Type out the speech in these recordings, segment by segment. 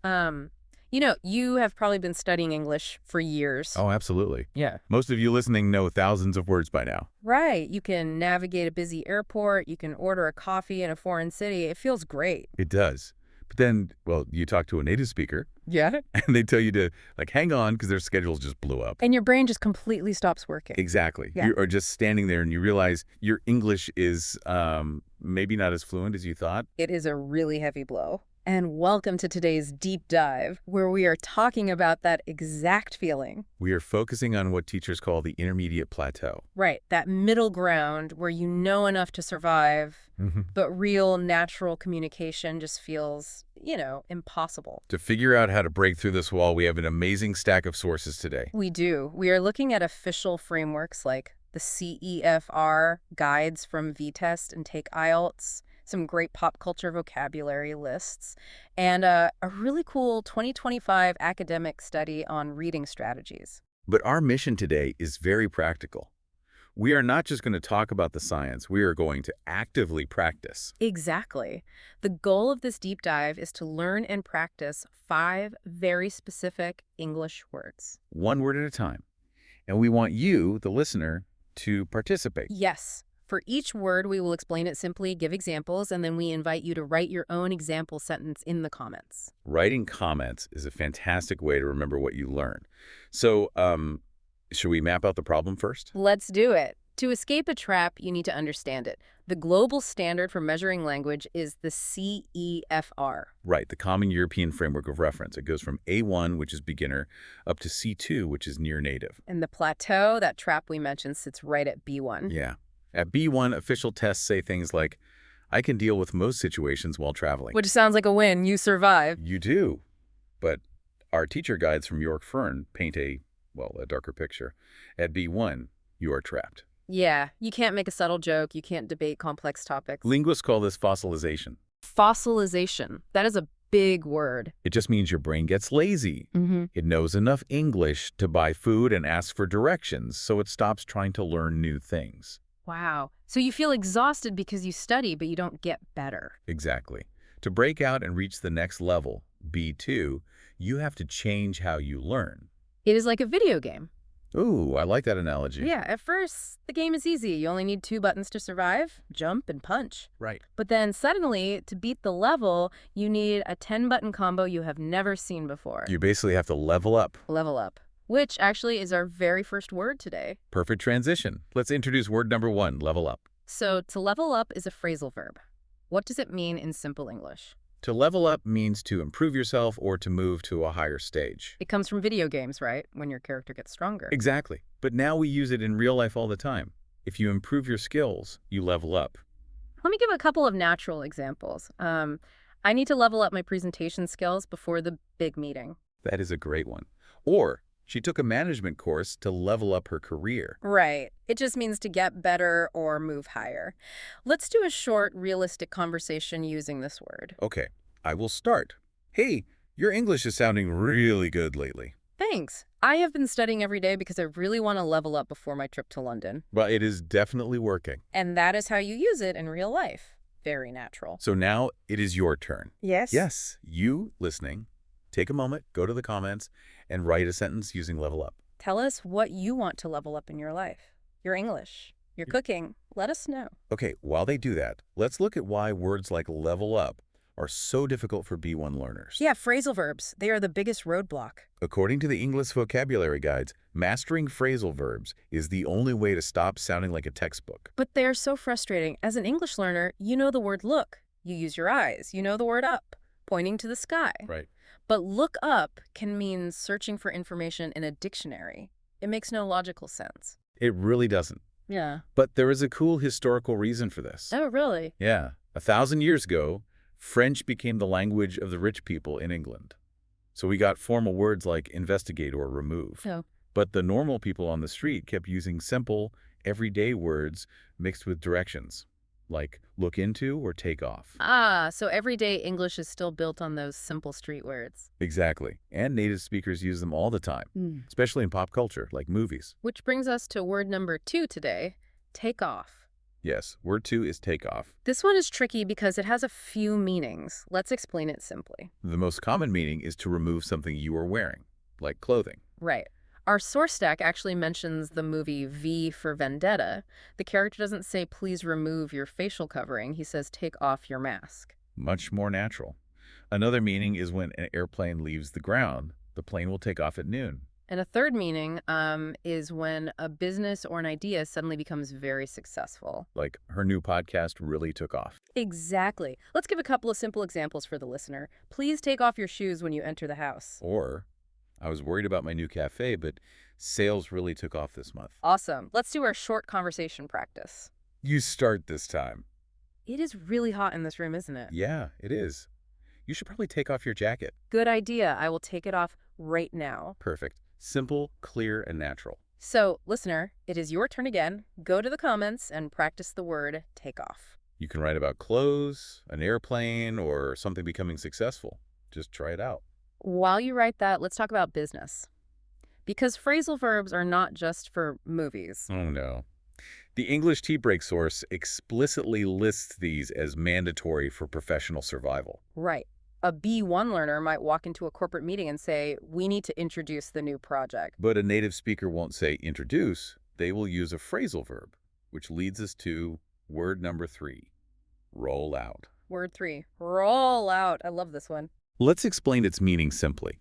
Um, you have probably been studying English for years. Oh, absolutely. Yeah. Most of you listening know thousands of words by now. Right. You can navigate a busy airport. You can order a coffee in a foreign city. It feels great. It does. But then, well, you talk to a native speaker, Yeah. and they tell you to, hang on, because their schedules just blew up. And your brain just completely stops working. Exactly. Yeah. You are just standing there, and you realize your English is maybe not as fluent as you thought. It is a really heavy blow. And welcome to today's deep dive, where we are talking about that exact feeling. We are focusing on what teachers call the intermediate plateau. Right, that middle ground where you know enough to survive, but real natural communication just feels, impossible. To figure out how to break through this wall, we have an amazing stack of sources today. We do. We are looking at official frameworks like the CEFR guides from V-Test and Take IELTS, some great pop culture vocabulary lists, and a really cool 2025 academic study on reading strategies. But our mission today is very practical. We are not just going to talk about the science, we are going to actively practice. Exactly. The goal of this deep dive is to learn and practice 5 very specific English words. One word at a time. And we want you, the listener, to participate. Yes. For each word, we will explain it simply, give examples, and then we invite you to write your own example sentence in the comments. Writing comments is a fantastic way to remember what you learn. So, should we map out the problem first? Let's do it. To escape a trap, you need to understand it. The global standard for measuring language is the CEFR. Right, the Common European Framework of Reference. It goes from A1, which is beginner, up to C2, which is near native. And the plateau, that trap we mentioned, sits right at B1. Yeah. At B1, official tests say things like, I can deal with most situations while traveling. Which sounds like a win. You survive. You do. But our teacher guides from York Fern paint a darker picture. At B1, you are trapped. Yeah, you can't make a subtle joke. You can't debate complex topics. Linguists call this fossilization. Fossilization. That is a big word. It just means your brain gets lazy. Mm-hmm. It knows enough English to buy food and ask for directions, so it stops trying to learn new things. Wow. So you feel exhausted because you study, but you don't get better. Exactly. To break out and reach the next level, B2, you have to change how you learn. It is like a video game. Ooh, I like that analogy. Yeah, at first, the game is easy. You only need 2 buttons to survive, jump and punch. Right. But then suddenly, to beat the level, you need a 10-button combo you have never seen before. You basically have to level up. Level up. Which actually is our very first word today. Perfect transition. Let's introduce word number 1, level up. So to level up is a phrasal verb. What does it mean in simple English? To level up means to improve yourself or to move to a higher stage. It comes from video games, right? When your character gets stronger. Exactly. But now we use it in real life all the time. If you improve your skills, you level up. Let me give a couple of natural examples. I need to level up my presentation skills before the big meeting. That is a great one. Or she took a management course to level up her career. Right. It just means to get better or move higher. Let's do a short, realistic conversation using this word. Okay, I will start. Hey, your English is sounding really good lately. Thanks. I have been studying every day because I really want to level up before my trip to London. Well, it is definitely working. And that is how you use it in real life. Very natural. So now it is your turn. Yes? Yes, you listening, take a moment, go to the comments, and write a sentence using level up. Tell us what you want to level up in your life. Your English, your cooking. Let us know. Okay, while they do that, let's look at why words like level up are so difficult for B1 learners. Yeah, phrasal verbs. They are the biggest roadblock. According to the English vocabulary guides, mastering phrasal verbs is the only way to stop sounding like a textbook. But they are so frustrating. As an English learner, you know the word look. You use your eyes. You know the word up, pointing to the sky. Right. But look up can mean searching for information in a dictionary. It makes no logical sense. It really doesn't. Yeah. But there is a cool historical reason for this. Oh, really? Yeah. 1,000 years ago, French became the language of the rich people in England. So we got formal words like investigate or remove. Oh. But the normal people on the street kept using simple, everyday words mixed with directions, like look into or take off. Ah, so everyday English is still built on those simple street words. Exactly. And native speakers use them all the time, especially in pop culture, like movies. Which brings us to word number 2 today, take off. Yes, word 2 is take off. This one is tricky because it has a few meanings. Let's explain it simply. The most common meaning is to remove something you are wearing, like clothing. Right. Our source stack actually mentions the movie V for Vendetta. The character doesn't say, please remove your facial covering. He says, take off your mask. Much more natural. Another meaning is when an airplane leaves the ground, the plane will take off at noon. And a third meaning is when a business or an idea suddenly becomes very successful. Like her new podcast really took off. Exactly. Let's give a couple of simple examples for the listener. Please take off your shoes when you enter the house. Or, I was worried about my new cafe, but sales really took off this month. Awesome. Let's do our short conversation practice. You start this time. It is really hot in this room, isn't it? Yeah, it is. You should probably take off your jacket. Good idea. I will take it off right now. Perfect. Simple, clear, and natural. So, listener, it is your turn again. Go to the comments and practice the word take off. You can write about clothes, an airplane, or something becoming successful. Just try it out. While you write that, let's talk about business. Because phrasal verbs are not just for movies. Oh, no. The English tea break source explicitly lists these as mandatory for professional survival. Right. A B1 learner might walk into a corporate meeting and say, we need to introduce the new project. But a native speaker won't say introduce. They will use a phrasal verb, which leads us to word number 3, roll out. Word 3, roll out. I love this one. Let's explain its meaning simply.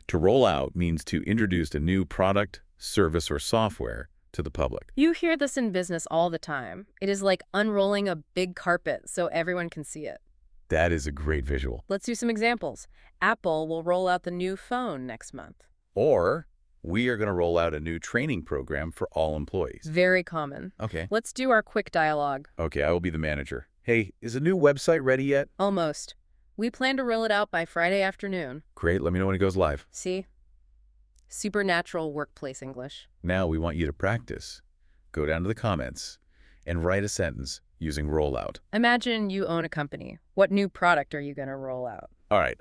To roll out means to introduce a new product, service, or software to the public. You hear this in business all the time. It is like unrolling a big carpet so everyone can see it. That is a great visual. Let's do some examples. Apple will roll out the new phone next month. Or, we are going to roll out a new training program for all employees. Very common. Okay. Let's do our quick dialogue. Okay, I will be the manager. Hey, is a new website ready yet? Almost. We plan to roll it out by Friday afternoon. Great, let me know when it goes live. See? Supernatural workplace English. Now we want you to practice. Go down to the comments and write a sentence using rollout. Imagine you own a company. What new product are you going to roll out? All right,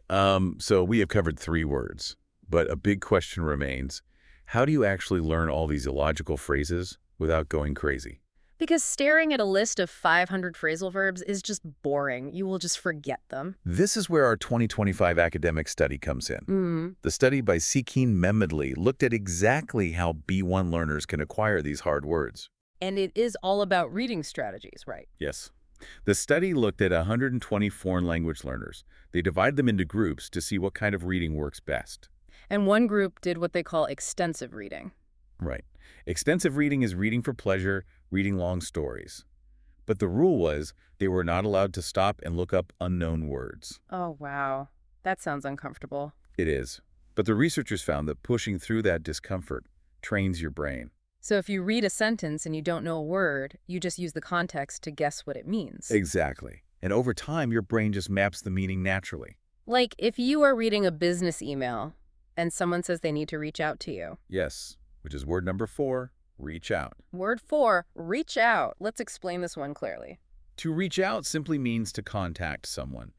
so we have covered 3 words, but a big question remains. How do you actually learn all these illogical phrases without going crazy? Because staring at a list of 500 phrasal verbs is just boring. You will just forget them. This is where our 2025 academic study comes in. The study by Sikeen Memedley looked at exactly how B1 learners can acquire these hard words. And it is all about reading strategies, right? Yes. The study looked at 120 foreign language learners. They divided them into groups to see what kind of reading works best. And one group did what they call extensive reading. Right. Extensive reading is reading for pleasure, reading long stories. But the rule was they were not allowed to stop and look up unknown words. Oh, wow. That sounds uncomfortable. It is. But the researchers found that pushing through that discomfort trains your brain. So if you read a sentence and you don't know a word, you just use the context to guess what it means. Exactly. And over time, your brain just maps the meaning naturally. Like if you are reading a business email and someone says they need to reach out to you. Yes, which is word number 4, reach out. Word 4, reach out. Let's explain this one clearly. To reach out simply means to contact someone,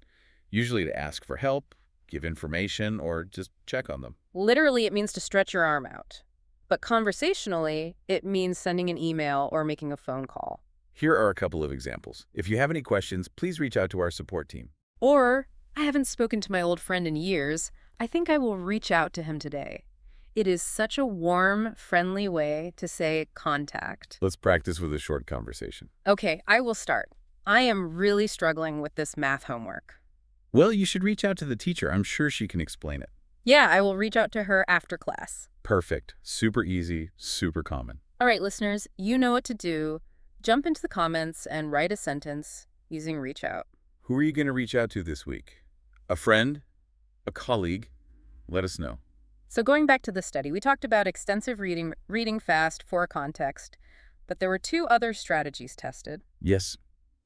usually to ask for help, give information, or just check on them. Literally, it means to stretch your arm out. But conversationally, it means sending an email or making a phone call. Here are a couple of examples. If you have any questions, please reach out to our support team. Or, I haven't spoken to my old friend in years. I think I will reach out to him today. It is such a warm, friendly way to say contact. Let's practice with a short conversation. Okay, I will start. I am really struggling with this math homework. Well, you should reach out to the teacher. I'm sure she can explain it. Yeah, I will reach out to her after class. Perfect. Super easy, super common. All right, listeners, you know what to do. Jump into the comments and write a sentence using reach out. Who are you going to reach out to this week? A friend? A colleague? Let us know. So going back to the study, we talked about extensive reading, reading fast for a context, but there were 2 other strategies tested. Yes.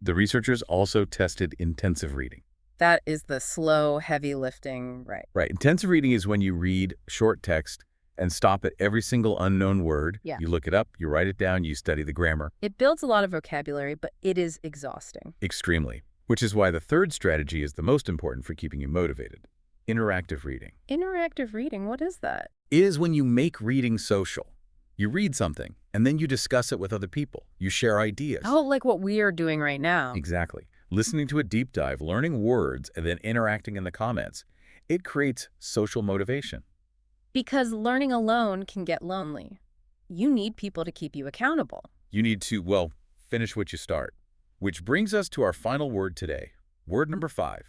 The researchers also tested intensive reading. That is the slow, heavy lifting, right? Right. Intensive reading is when you read short text and stop at every single unknown word. Yeah. You look it up, you write it down, you study the grammar. It builds a lot of vocabulary, but it is exhausting. Extremely. Which is why the third strategy is the most important for keeping you motivated. Interactive reading. Interactive reading, what is that? It is when you make reading social. You read something, and then you discuss it with other people. You share ideas. Oh, like what we are doing right now. Exactly. Listening to a deep dive, learning words, and then interacting in the comments. It creates social motivation. Because learning alone can get lonely. You need people to keep you accountable. You need to, well, finish what you start. Which brings us to our final word today. Word number 5.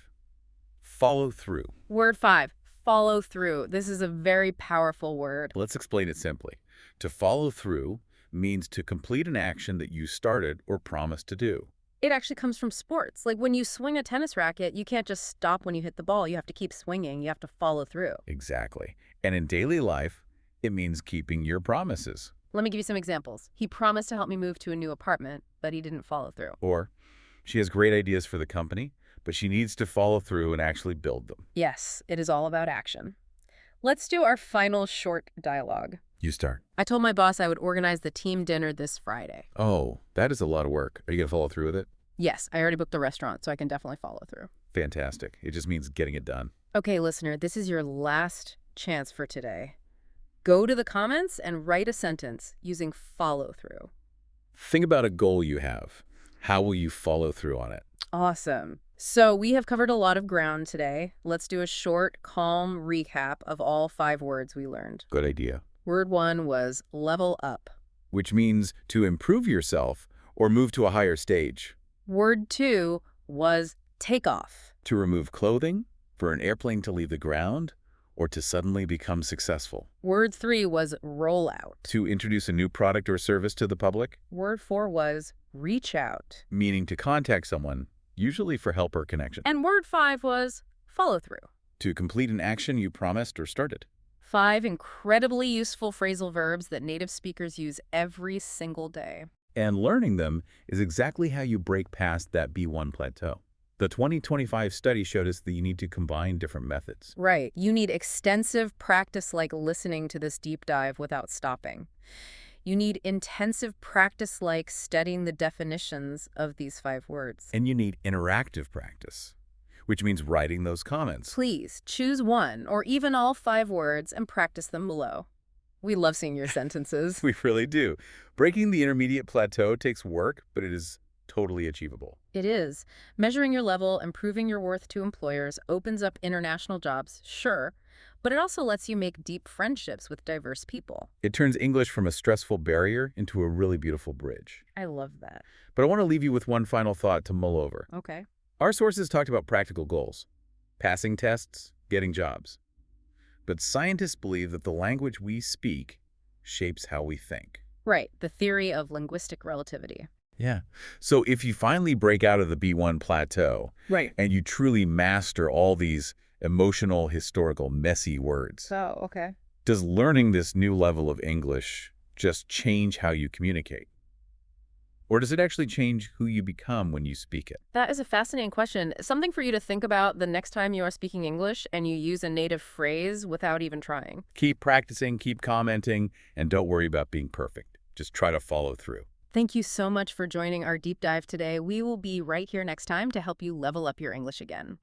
Follow through. Word 5, follow through. This is a very powerful word. Let's explain it simply. To follow through means to complete an action that you started or promised to do. It actually comes from sports. Like when you swing a tennis racket, you can't just stop when you hit the ball. You have to keep swinging. You have to follow through. Exactly. And in daily life, it means keeping your promises. Let me give you some examples. He promised to help me move to a new apartment, but he didn't follow through. Or she has great ideas for the company, but she needs to follow through and actually build them. Yes, it is all about action. Let's do our final short dialogue. You start. I told my boss I would organize the team dinner this Friday. Oh, that is a lot of work. Are you going to follow through with it? Yes, I already booked the restaurant, so I can definitely follow through. Fantastic. It just means getting it done. Okay, listener, this is your last chance for today. Go to the comments and write a sentence using follow through. Think about a goal you have. How will you follow through on it? Awesome. So we have covered a lot of ground today. Let's do a short, calm recap of all 5 words we learned. Good idea. Word 1 was level up. Which means to improve yourself or move to a higher stage. Word 2 was take off. To remove clothing, for an airplane to leave the ground, or to suddenly become successful. Word 3 was roll out. To introduce a new product or service to the public. Word 4 was reach out. Meaning to contact someone, usually for help or connection. And word 5 was follow through. To complete an action you promised or started. 5 incredibly useful phrasal verbs that native speakers use every single day. And learning them is exactly how you break past that B1 plateau. The 2025 study showed us that you need to combine different methods. Right. You need extensive practice like listening to this deep dive without stopping. You need intensive practice like studying the definitions of these 5 words. And you need interactive practice, which means writing those comments. Please choose one or even all 5 words and practice them below. We love seeing your sentences. We really do. Breaking the intermediate plateau takes work, but it is totally achievable. It is. Measuring your level and proving your worth to employers opens up international jobs, sure, but it also lets you make deep friendships with diverse people. It turns English from a stressful barrier into a really beautiful bridge. I love that. But I want to leave you with one final thought to mull over. Okay. Our sources talked about practical goals, passing tests, getting jobs. But scientists believe that the language we speak shapes how we think. Right, the theory of linguistic relativity. Yeah. So if you finally break out of the B1 plateau, Right. and you truly master all these emotional, historical, messy words, Oh, okay. does learning this new level of English just change how you communicate? Or does it actually change who you become when you speak it? That is a fascinating question. Something for you to think about the next time you are speaking English and you use a native phrase without even trying. Keep practicing, keep commenting, and don't worry about being perfect. Just try to follow through. Thank you so much for joining our deep dive today. We will be right here next time to help you level up your English again.